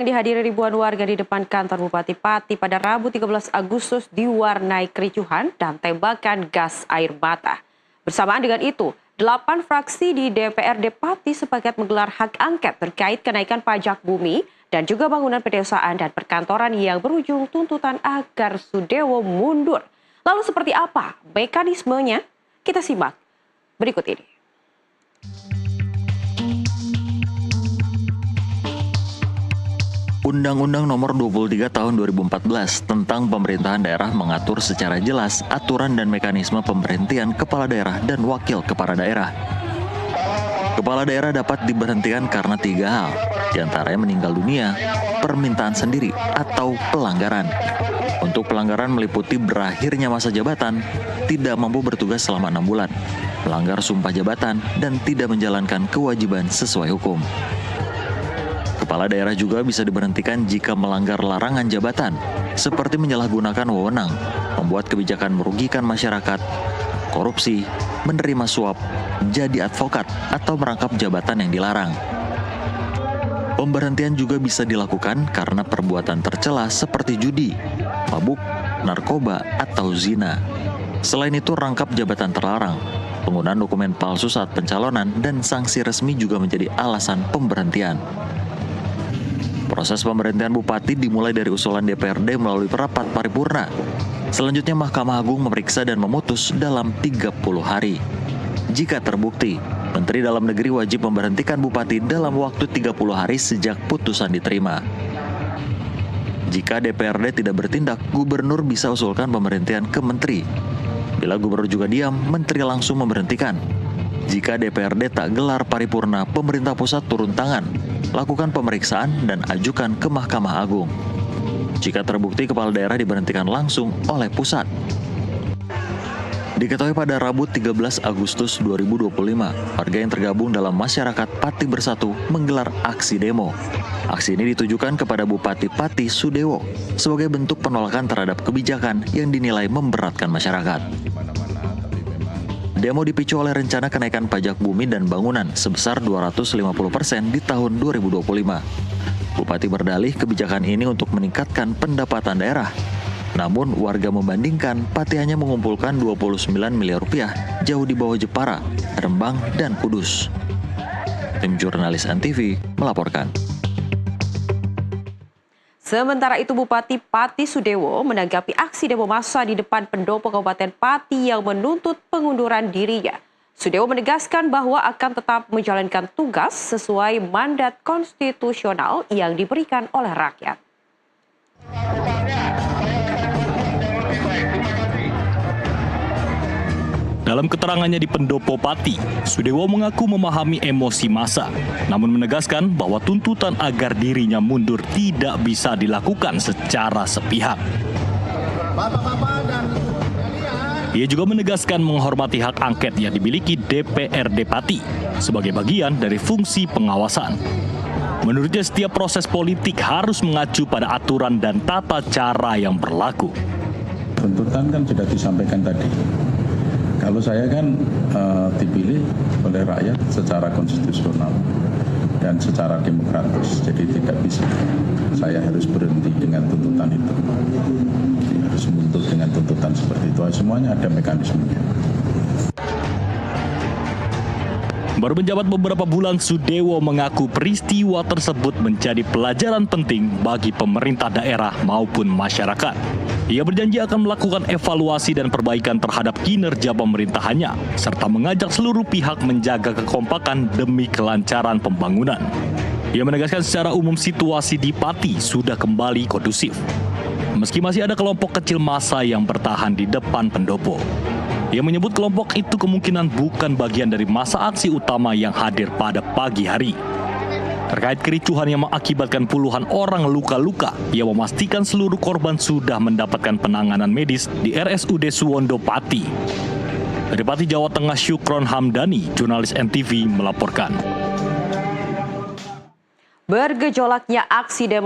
Yang dihadiri ribuan warga di depan kantor Bupati Pati pada Rabu 13 Agustus diwarnai kericuhan dan tembakan gas air mata. Bersamaan dengan itu, 8 fraksi di DPRD Pati sepakat menggelar hak angket terkait kenaikan pajak bumi dan juga bangunan pedesaan dan perkantoran yang berujung tuntutan agar Sudewo mundur. Lalu seperti apa mekanismenya? Kita simak berikut ini. Undang-Undang Nomor 23 Tahun 2014 tentang pemerintahan daerah mengatur secara jelas aturan dan mekanisme pemberhentian kepala daerah dan wakil kepala daerah. Kepala daerah dapat diberhentikan karena 3 hal, diantaranya meninggal dunia, permintaan sendiri, atau pelanggaran. Untuk pelanggaran meliputi berakhirnya masa jabatan, tidak mampu bertugas selama 6 bulan, melanggar sumpah jabatan, dan tidak menjalankan kewajiban sesuai hukum. Kepala daerah juga bisa diberhentikan jika melanggar larangan jabatan, seperti menyalahgunakan wewenang, membuat kebijakan merugikan masyarakat, korupsi, menerima suap, jadi advokat, atau merangkap jabatan yang dilarang. Pemberhentian juga bisa dilakukan karena perbuatan tercela seperti judi, mabuk, narkoba, atau zina. Selain itu, rangkap jabatan terlarang, penggunaan dokumen palsu saat pencalonan, dan sanksi resmi juga menjadi alasan pemberhentian. Proses pemberhentian bupati dimulai dari usulan DPRD melalui rapat paripurna. Selanjutnya Mahkamah Agung memeriksa dan memutus dalam 30 hari. Jika terbukti, Menteri Dalam Negeri wajib memberhentikan bupati dalam waktu 30 hari sejak putusan diterima. Jika DPRD tidak bertindak, gubernur bisa usulkan pemberhentian ke menteri. Bila gubernur juga diam, menteri langsung memberhentikan. Jika DPRD tak gelar paripurna, pemerintah pusat turun tangan, lakukan pemeriksaan dan ajukan ke Mahkamah Agung. Jika terbukti, kepala daerah diberhentikan langsung oleh pusat. Diketahui pada Rabu 13 Agustus 2025, warga yang tergabung dalam masyarakat Pati Bersatu menggelar aksi demo. Aksi ini ditujukan kepada Bupati Pati Sudewo sebagai bentuk penolakan terhadap kebijakan yang dinilai memberatkan masyarakat. Demo dipicu oleh rencana kenaikan pajak bumi dan bangunan sebesar 250% di tahun 2025. Bupati berdalih kebijakan ini untuk meningkatkan pendapatan daerah. Namun warga membandingkan Pati hanya mengumpulkan 29 miliar rupiah jauh di bawah Jepara, Rembang, dan Kudus. Tim jurnalis NTV melaporkan. Sementara itu Bupati Pati Sudewo menanggapi aksi demo massa di depan pendopo Kabupaten Pati yang menuntut pengunduran dirinya. Sudewo menegaskan bahwa akan tetap menjalankan tugas sesuai mandat konstitusional yang diberikan oleh rakyat. Dalam keterangannya di Pendopo Pati, Sudewo mengaku memahami emosi massa, namun menegaskan bahwa tuntutan agar dirinya mundur tidak bisa dilakukan secara sepihak. Ia juga menegaskan menghormati hak angket yang dimiliki DPRD Pati sebagai bagian dari fungsi pengawasan. Menurutnya setiap proses politik harus mengacu pada aturan dan tata cara yang berlaku. Tuntutan kan sudah disampaikan tadi. Kalau saya kan dipilih oleh rakyat secara konstitusional dan secara demokratis, jadi tidak bisa saya harus berhenti dengan tuntutan itu. Jadi harus mundur dengan tuntutan seperti itu. Semuanya ada mekanismenya. Baru menjabat beberapa bulan, Sudewo mengaku peristiwa tersebut menjadi pelajaran penting bagi pemerintah daerah maupun masyarakat. Ia berjanji akan melakukan evaluasi dan perbaikan terhadap kinerja pemerintahannya, serta mengajak seluruh pihak menjaga kekompakan demi kelancaran pembangunan. Ia menegaskan secara umum situasi di Pati sudah kembali kondusif, meski masih ada kelompok kecil massa yang bertahan di depan pendopo. Ia menyebut kelompok itu kemungkinan bukan bagian dari massa aksi utama yang hadir pada pagi hari. Terkait kericuhan yang mengakibatkan puluhan orang luka-luka, ia memastikan seluruh korban sudah mendapatkan penanganan medis di RSUD Suwondo Pati. Dari Pati, Jawa Tengah, Syukron Hamdani, jurnalis NTV melaporkan. Bergejolaknya aksi demonstrasi